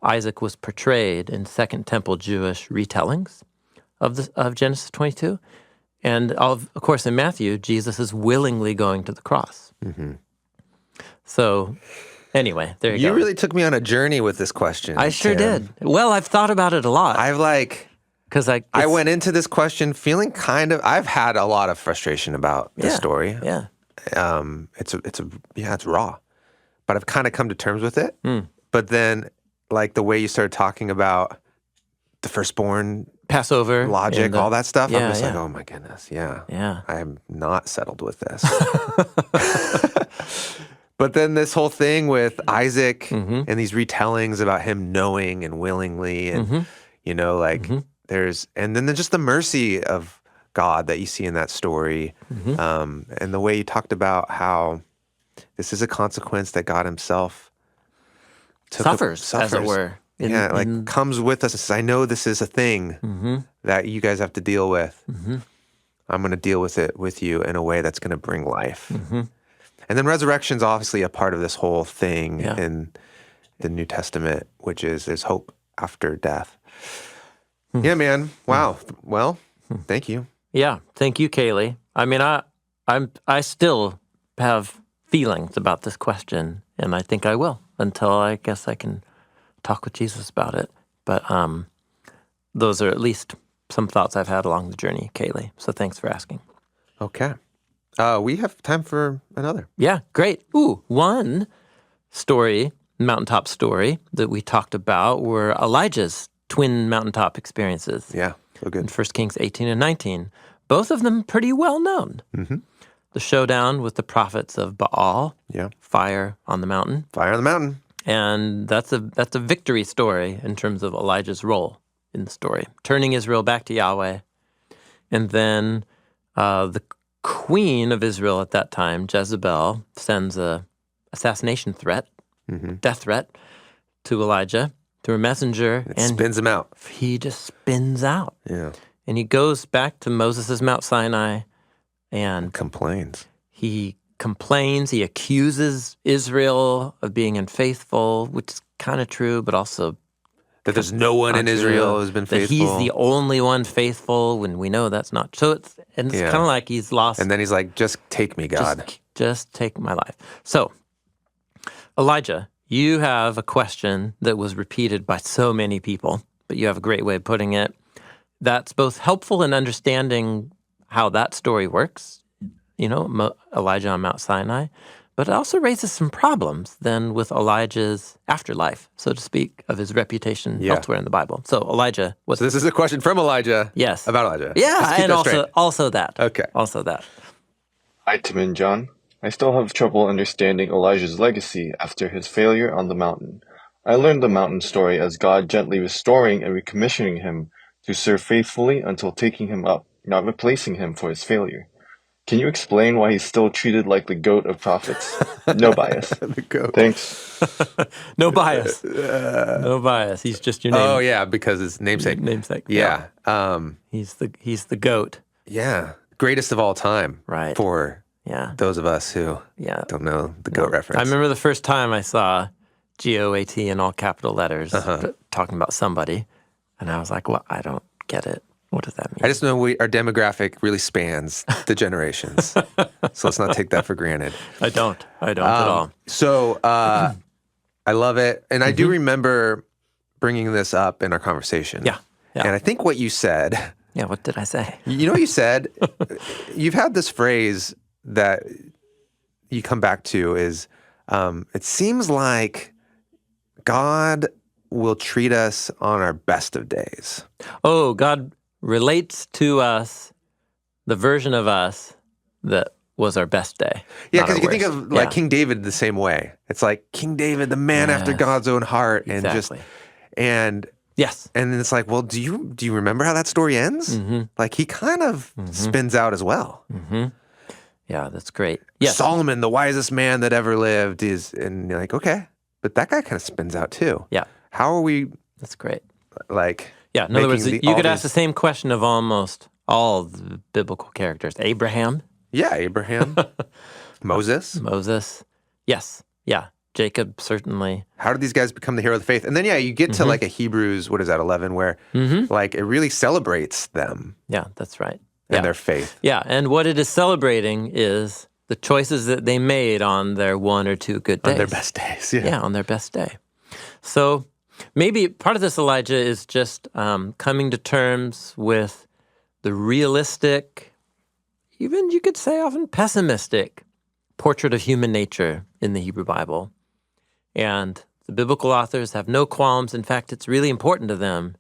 Isaac was portrayed in Second Temple Jewish retellings of Genesis 22. And of course, in Matthew, Jesus is willingly going to the cross. So anyway, there you go. You really took me on a journey with this question. I sure did. Well, I've thought about it a lot. Because I went into this question feeling I've had a lot of frustration about this story. Yeah. It's raw, but I've kind of come to terms with it. But then, like the way you started talking about the firstborn, Passover, logic, all that stuff, I'm just like, oh my goodness, I am not settled with this. But then this whole thing with Isaac and these retellings about him knowing and willingly, and and then just the mercy of God that you see in that story, and the way you talked about how this is a consequence that God himself suffers, as it were. Comes with us. I know this is a thing that you guys have to deal with. I'm going to deal with it with you in a way that's going to bring life. And then resurrection's obviously a part of this whole thing in the New Testament, which is there's hope after death. Yeah, man. Wow. Well, thank you. Yeah, thank you, Kaylee. I mean, I still have feelings about this question, and I think I will until I guess I can talk with Jesus about it. But those are at least some thoughts I've had along the journey, Kaylee. So thanks for asking. Okay. We have time for another. Yeah, great. Ooh, one story, mountaintop story that we talked about were Elijah's twin mountaintop experiences. Yeah, so good. In 1 Kings 18 and 19. Both of them pretty well known. Mm-hmm. The showdown with the prophets of Baal, fire on the mountain. Fire on the mountain. And that's a victory story in terms of Elijah's role in the story, turning Israel back to Yahweh. And then the queen of Israel at that time, Jezebel, sends a assassination threat, death threat, to Elijah through a messenger. And spins him out. He just spins out. Yeah. And he goes back to Moses' Mount Sinai and complains. He complains. He accuses Israel of being unfaithful, which is kind of true, but also that there's no one in Israel who's been faithful. That he's the only one faithful when we know that's not. So it's kind of like he's lost. And then he's like, just take me, God. Just take my life. So, Elijah, you have a question that was repeated by so many people, but you have a great way of putting it. That's both helpful in understanding how that story works, Elijah on Mount Sinai, but it also raises some problems then with Elijah's afterlife, so to speak, of his reputation elsewhere in the Bible. So Elijah was... So this is a question from Elijah. Yes. About Elijah. Yeah, and also that. Okay. Also that. Hi, Tim and John. I still have trouble understanding Elijah's legacy after his failure on the mountain. I learned the mountain story as God gently restoring and recommissioning him to serve faithfully until taking him up, not replacing him for his failure. Can you explain why he's still treated like the goat of prophets? No bias. The goat. Thanks. No bias. No bias. He's just your name. Oh yeah, because his namesake. Yeah. He's the goat. Yeah. Greatest of all time. Right. For those of us who don't know the goat reference. I remember the first time I saw GOAT in all capital letters talking about somebody, and I was like, well, I don't get it. What does that mean? I just know our demographic really spans the generations. So let's not take that for granted. I don't at all. So I love it. And I do remember bringing this up in our conversation. Yeah. And I think what you said... Yeah, what did I say? You know what you said? You've had this phrase that you come back to is, it seems like God will treat us on our best of days. Oh, God relates to us the version of us that was our best day. Yeah, because you can think of like King David the same way. It's like King David, the man after God's own heart, and yes, and then it's like, well, do you remember how that story ends? Like he kind of spins out as well. Yeah, that's great. Yes. Solomon, the wisest man that ever lived, and you're like, okay, but that guy kind of spins out too. Yeah, how are we? That's great. Like. Yeah, in other words, you could ask the same question of almost all the biblical characters. Abraham. Yeah, Abraham. Moses. Yes. Yeah. Jacob, certainly. How did these guys become the hero of the faith? And then, you get to like a Hebrews, 11, where like it really celebrates them. Yeah, that's right. And their faith. Yeah, and what it is celebrating is the choices that they made on their one or two good days. On their best days, Yeah, on their best day. So... maybe part of this, Elijah, is just coming to terms with the realistic, even you could say often pessimistic, portrait of human nature in the Hebrew Bible. And the biblical authors have no qualms. In fact, it's really important to them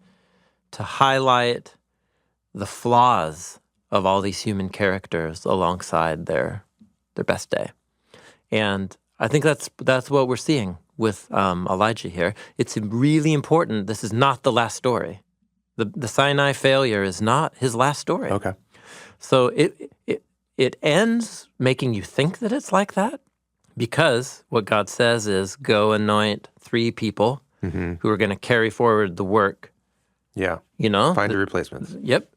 to highlight the flaws of all these human characters alongside their best day. And I think that's what we're seeing with Elijah here. It's really important. This is not the last story. The Sinai failure is not his last story. Okay. So it ends making you think that it's like that because what God says is go anoint 3 people who are going to carry forward the work. Yeah. Find your replacements. Yep.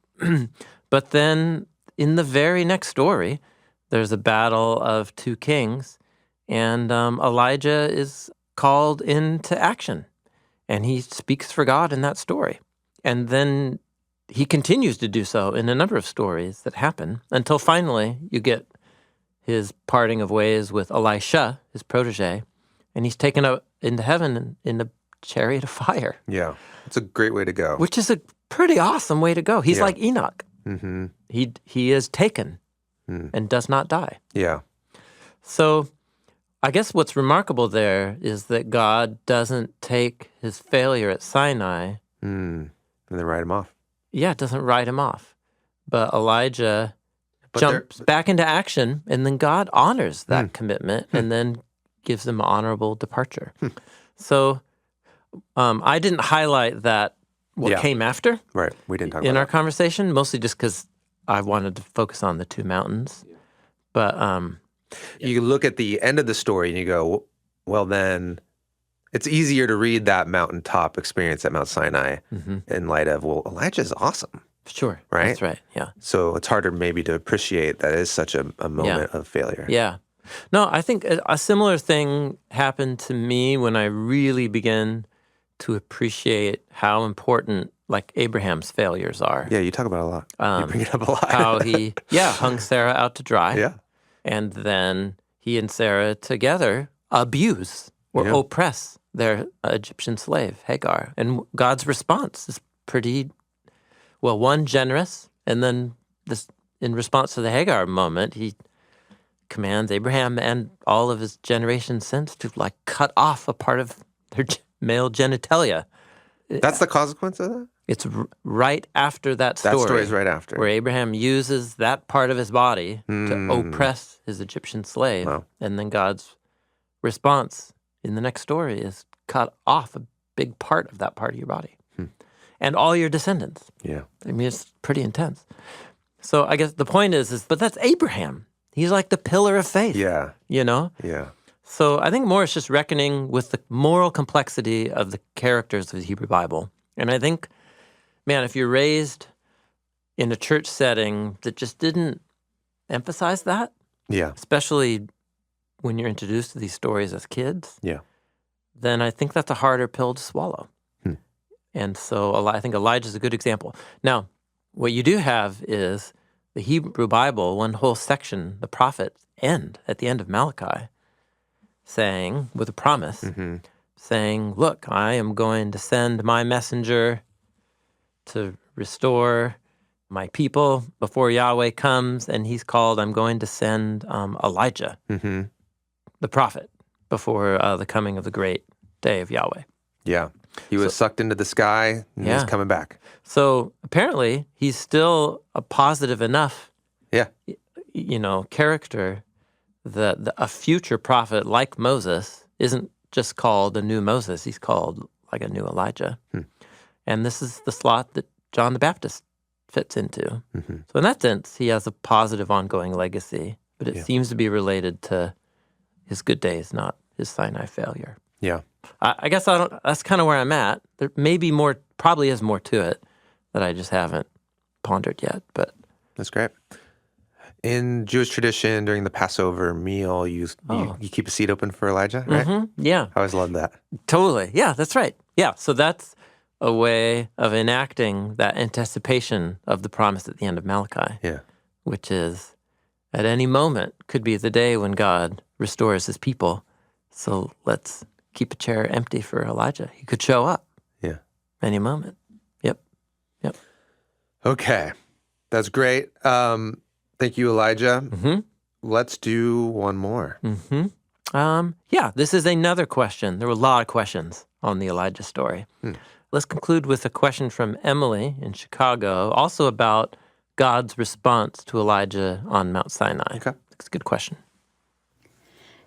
But then in the very next story, there's a battle of 2 kings, and Elijah is called into action, and he speaks for God in that story. And then he continues to do so in a number of stories that happen until finally you get his parting of ways with Elisha, his protege, and he's taken up into heaven in chariot of fire. Yeah. It's a great way to go. Which is a pretty awesome way to go. He's like Enoch. Mm-hmm. He is taken and does not die. Yeah. So I guess what's remarkable there is that God doesn't take his failure at Sinai. And then write him off. Yeah, it doesn't write him off. But Elijah jumps back into action, and then God honors that commitment and then gives him an honorable departure. So I didn't highlight what came after. Right. We didn't talk about in our that. conversation, mostly just because I wanted to focus on the two mountains. But you look at the end of the story and you go, well, then it's easier to read that mountaintop experience at Mount Sinai in light of, well, Elijah's awesome. Sure. Right? That's right. Yeah. So it's harder maybe to appreciate that is such a moment of failure. Yeah. No, I think a similar thing happened to me when I really began to appreciate how important like Abraham's failures are. Yeah, you talk about it a lot. You bring it up a lot. How he, hung Sarah out to dry. Yeah. And then he and Sarah together abuse or oppress their Egyptian slave, Hagar. And God's response is pretty, one, generous. And then this, in response to the Hagar moment, he commands Abraham and all of his generation since to like cut off a part of their male genitalia. That's the consequence of that? It's right after that story. That story is right after. Where Abraham uses that part of his body to oppress his Egyptian slave. Wow. And then God's response in the next story is cut off a big part of that part of your body. And all your descendants. Yeah. I mean, it's pretty intense. So I guess the point is but that's Abraham. He's like the pillar of faith. Yeah. You know? Yeah. So I think more it's just reckoning with the moral complexity of the characters of the Hebrew Bible. And I think, man, if you're raised in a church setting that just didn't emphasize that, especially when you're introduced to these stories as kids, then I think that's a harder pill to swallow. And so I think Elijah's a good example. Now, what you do have is the Hebrew Bible, one whole section, the prophets end at the end of Malachi, saying, with a promise, saying, look, I am going to send my messenger to restore my people before Yahweh comes, and he's called, I'm going to send Elijah, the prophet, before the coming of the great day of Yahweh. Yeah. He was sucked into the sky, and he's coming back. So apparently, he's still a positive enough, character that a future prophet like Moses isn't just called a new Moses. He's called like a new Elijah. And this is the slot that John the Baptist fits into. So in that sense, he has a positive ongoing legacy, but it seems to be related to his good days, not his Sinai failure. Yeah. I guess that's kind of where I'm at. There may be more, probably is more to it that I just haven't pondered yet, but. That's great. In Jewish tradition, during the Passover meal, you keep a seat open for Elijah, right? Yeah. I always love that. Totally. Yeah, that's right. Yeah, so that's a way of enacting that anticipation of the promise at the end of Malachi. Yeah. Which is, at any moment, could be the day when God restores his people. So let's keep a chair empty for Elijah. He could show up. Yeah. Any moment. Yep. Okay. That's great. Thank you, Elijah. Let's do one more. This is another question. There were a lot of questions on the Elijah story. Let's conclude with a question from Emily in Chicago, also about God's response to Elijah on Mount Sinai. Okay. It's a good question.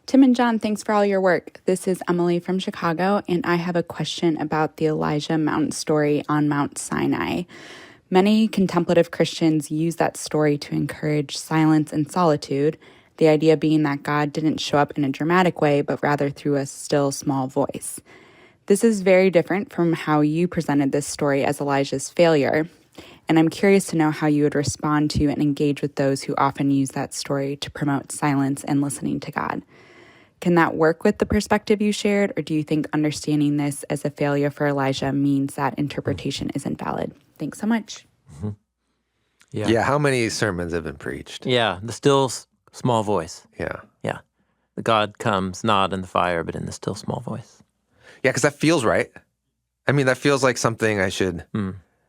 Tim and John, thanks for all your work. This is Emily from Chicago, and I have a question about the Elijah mountain story on Mount Sinai. Many contemplative Christians use that story to encourage silence and solitude, the idea being that God didn't show up in a dramatic way, but rather through a still, small voice. This is very different from how you presented this story as Elijah's failure, and I'm curious to know how you would respond to and engage with those who often use that story to promote silence and listening to God. Can that work with the perspective you shared, or do you think understanding this as a failure for Elijah means that interpretation isn't valid? Thanks so much. Yeah, how many sermons have been preached? Yeah, the still small voice. Yeah. The God comes not in the fire, but in the still small voice. Yeah, because that feels right. I mean, that feels like something I should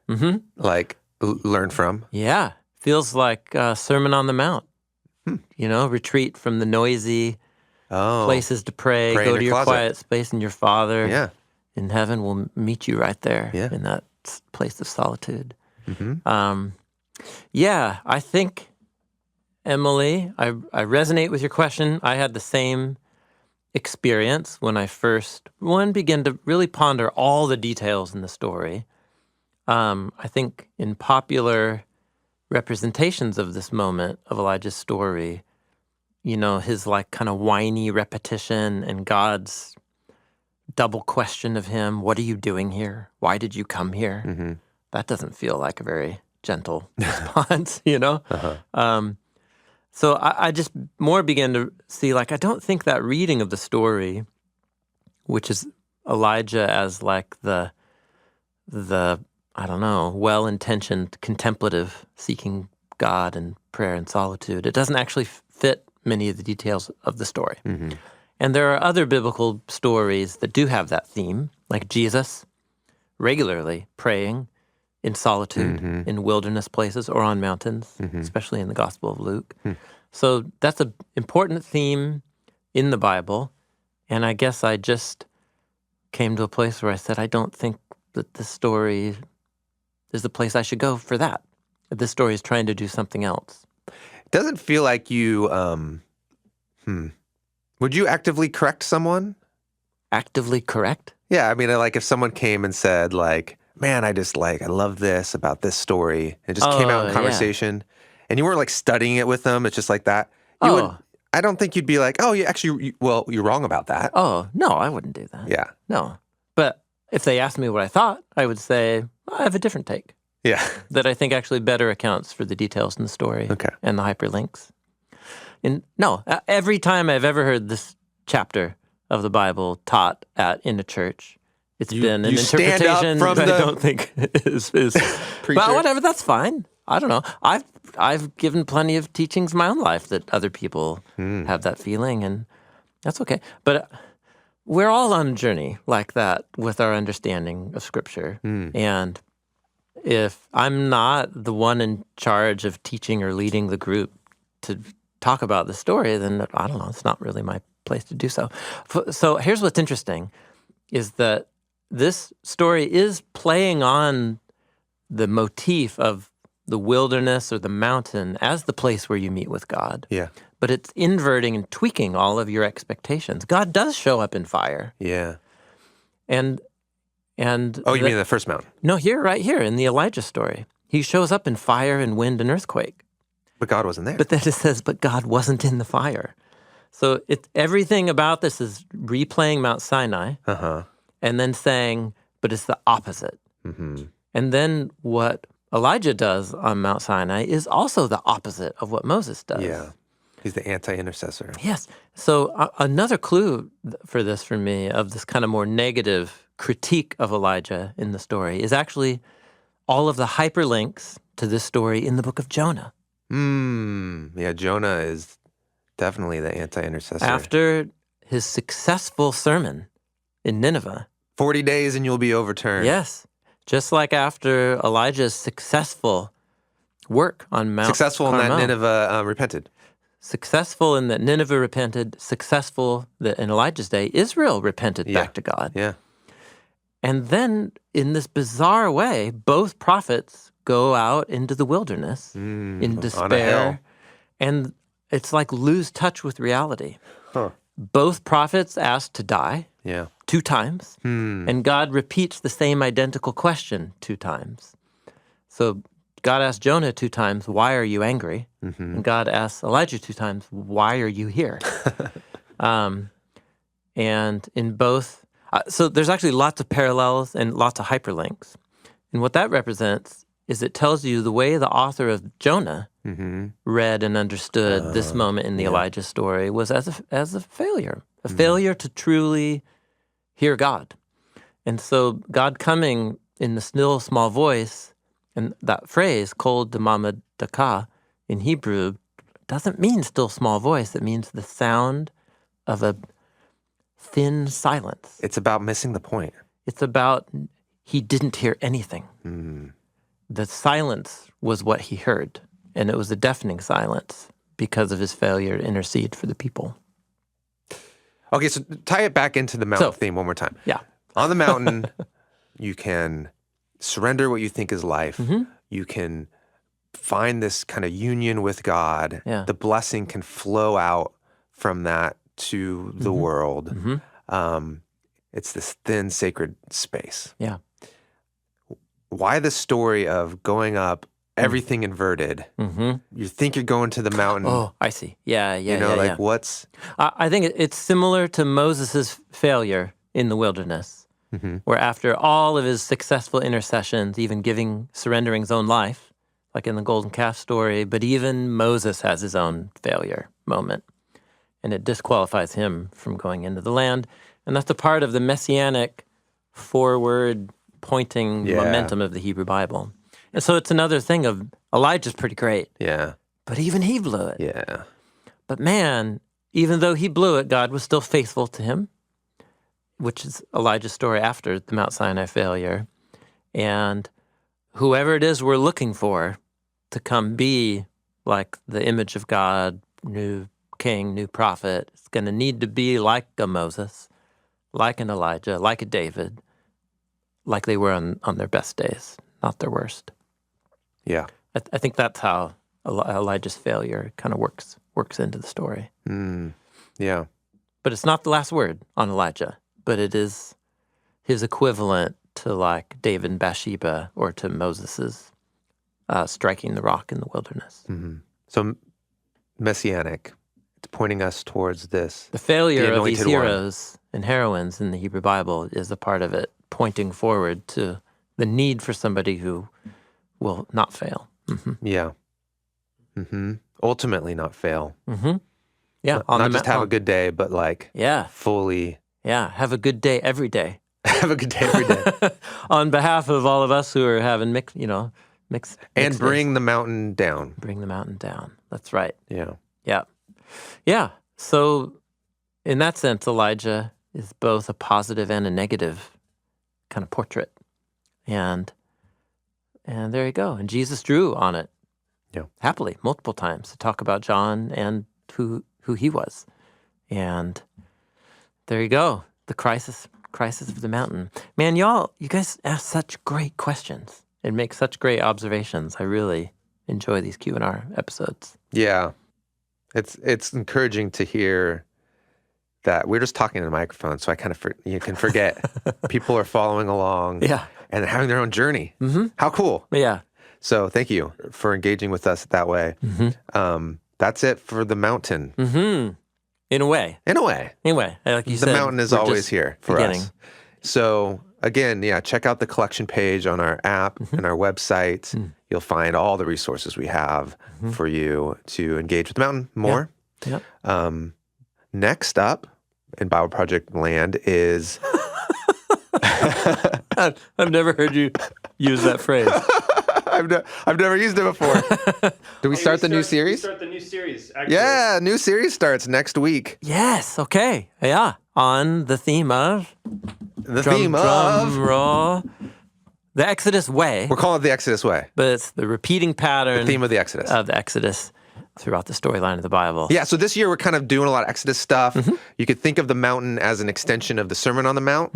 learn from. Yeah. Feels like Sermon on the Mount. Retreat from the noisy places to pray. Pray Go in to your your closet. quiet space, and your Father in heaven will meet you right there in that place of solitude. I think, Emily, I resonate with your question. I had the same experience when I first began to really ponder all the details in the story. I think in popular representations of this moment of Elijah's story, his kind of whiny repetition and God's double question of him, what are you doing here? Why did you come here? That doesn't feel like a very gentle response, So I just more began to see, I don't think that reading of the story, which is Elijah as the I don't know, well-intentioned contemplative seeking God and prayer and solitude, it doesn't actually fit many of the details of the story. And there are other biblical stories that do have that theme, like Jesus regularly praying in solitude, in wilderness places or on mountains, especially in the Gospel of Luke. So that's an important theme in the Bible. And I guess I just came to a place where I said, I don't think that this story is the place I should go for that. This story is trying to do something else. It doesn't feel like you, would you actively correct someone? Actively correct? Yeah, I mean, if someone came and said, man, I love this about this story. It just came out in conversation. And you weren't studying it with them. It's just like that. I don't think you'd be like, oh, you're wrong about that. Oh, no, I wouldn't do that. Yeah. No. But if they asked me what I thought, I would say, I have a different take. Yeah. That I think actually better accounts for the details in the story and the hyperlinks. And every time I've ever heard this chapter of the Bible taught in a church, it's been an interpretation that I don't think is but whatever, that's fine. I don't know. I've given plenty of teachings in my own life that other people have that feeling, and that's okay. But we're all on a journey like that with our understanding of Scripture. And if I'm not the one in charge of teaching or leading the group to talk about the story, then I don't know, it's not really my place to do so. So here's what's interesting, is that this story is playing on the motif of the wilderness or the mountain as the place where you meet with God. Yeah. But it's inverting and tweaking all of your expectations. God does show up in fire. Yeah. And you mean the first mountain? No, right here in the Elijah story. He shows up in fire and wind and earthquake. But God wasn't there. But then it says, but God wasn't in the fire. So everything about this is replaying Mount Sinai and then saying, but it's the opposite. And then what Elijah does on Mount Sinai is also the opposite of what Moses does. Yeah. He's the anti-intercessor. Yes. So another clue for this for me of this kind of more negative critique of Elijah in the story is actually all of the hyperlinks to this story in the book of Jonah. Yeah, Jonah is definitely the anti-intercessor. After his successful sermon in Nineveh. 40 days and you'll be overturned. Yes. Just like after Elijah's successful work on Mount Successful Carmel. in that Nineveh repented. Successful in that Nineveh repented. Successful that in Elijah's day, Israel repented back to God. Yeah. And then in this bizarre way, both prophets go out into the wilderness in despair. On a hill. And it's like lose touch with reality. Both prophets asked to die 2 times. And God repeats the same identical question 2 times. So God asked Jonah 2 times, why are you angry? And God asked Elijah 2 times, why are you here? And in both, so there's actually lots of parallels and lots of hyperlinks. And what that represents is it tells you the way the author of Jonah read and understood this moment in the Elijah story was as a failure, a failure to truly hear God. And so God coming in the still small voice, and that phrase, kol demama daka, in Hebrew, doesn't mean still small voice. It means the sound of a thin silence. It's about missing the point. It's about he didn't hear anything. The silence was what he heard, and it was a deafening silence because of his failure to intercede for the people. Okay, so tie it back into the mountain theme one more time. Yeah. On the mountain, you can surrender what you think is life. You can find this kind of union with God. Yeah. The blessing can flow out from that to the world. It's this thin, sacred space. Yeah. Why the story of going up, everything inverted? You think you're going to the mountain. Oh, I see. Yeah. What's... I think it's similar to Moses' failure in the wilderness, where after all of his successful intercessions, even surrendering his own life, like in the golden calf story, but even Moses has his own failure moment, and it disqualifies him from going into the land. And that's a part of the messianic forward pointing momentum of the Hebrew Bible. And so it's another thing of Elijah's pretty great. Yeah. But even he blew it. Yeah. But man, even though he blew it, God was still faithful to him, which is Elijah's story after the Mount Sinai failure. And whoever it is we're looking for to come be like the image of God, new king, new prophet, it's going to need to be like a Moses, like an Elijah, like a David, like they were on their best days, not their worst. Yeah. I think that's how Elijah's failure kind of works into the story. Yeah. But it's not the last word on Elijah, but it is his equivalent to like David and Bathsheba or to Moses's striking the rock in the wilderness. So messianic, it's pointing us towards this. The failure the of these anointed one. heroes and heroines in the Hebrew Bible is a part of it, pointing forward to the need for somebody who will not fail. Yeah. Ultimately not fail. Yeah. Not just have a good day, but like fully. Yeah. Have a good day every day. Have a good day every day. On behalf of all of us who are having mixed and bring the mountain down. Bring the mountain down. That's right. Yeah. Yeah. Yeah. So in that sense, Elijah is both a positive and a negative kind of portrait. And there you go. And Jesus drew on it happily multiple times to talk about John and who he was. And there you go. The crisis of the mountain. Man, you guys ask such great questions and make such great observations. I really enjoy these Q&R episodes. Yeah. It's encouraging to hear that we're just talking in a microphone, so I kind of you can forget. People are following along and having their own journey. How cool. Yeah. So thank you for engaging with us that way. That's it for the mountain. In a way. Like you said. The mountain is always here for us. So again, check out the collection page on our app and our website. You'll find all the resources we have for you to engage with the mountain more. Next up in Bible Project land is... I've never heard you use that phrase. I've never used it before. Do we start the new series? We start the new series, actually. Yeah, new series starts next week. Yes, okay. Yeah, on the theme of... Drum roll. The Exodus way. We're calling it the Exodus way. But it's the repeating pattern... The theme of the Exodus. Of the Exodus throughout the storyline of the Bible. Yeah, so this year we're kind of doing a lot of Exodus stuff. You could think of the mountain as an extension of the Sermon on the Mount,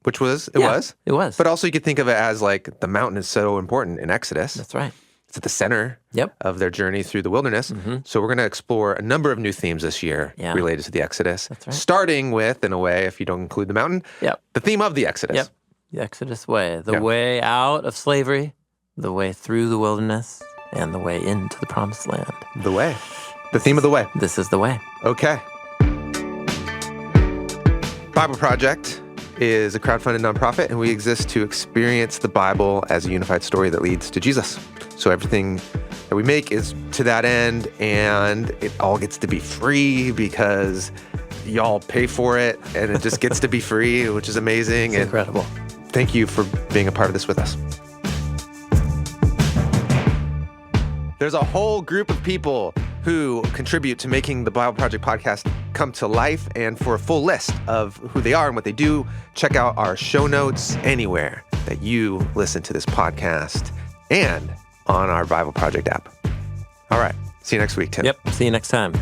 which was. It was. But also you could think of it as like the mountain is so important in Exodus. That's right. It's at the center of their journey through the wilderness. So we're going to explore a number of new themes this year related to the Exodus. That's right. Starting with, in a way, if you don't include the mountain, the theme of the Exodus. The Exodus way. The way out of slavery, the way through the wilderness, and the way into the promised land. The way. The theme of the way. This is the way. Okay. Bible Project is a crowdfunded nonprofit, and we exist to experience the Bible as a unified story that leads to Jesus. So everything that we make is to that end, and it all gets to be free because y'all pay for it, and it just gets to be free, which is amazing. It's incredible. Thank you for being a part of this with us. There's a whole group of people who contribute to making the Bible Project podcast come to life. And for a full list of who they are and what they do, check out our show notes anywhere. that you listen to this podcast and on our Bible Project app. All right. See you next week, Tim. Yep. See you next time.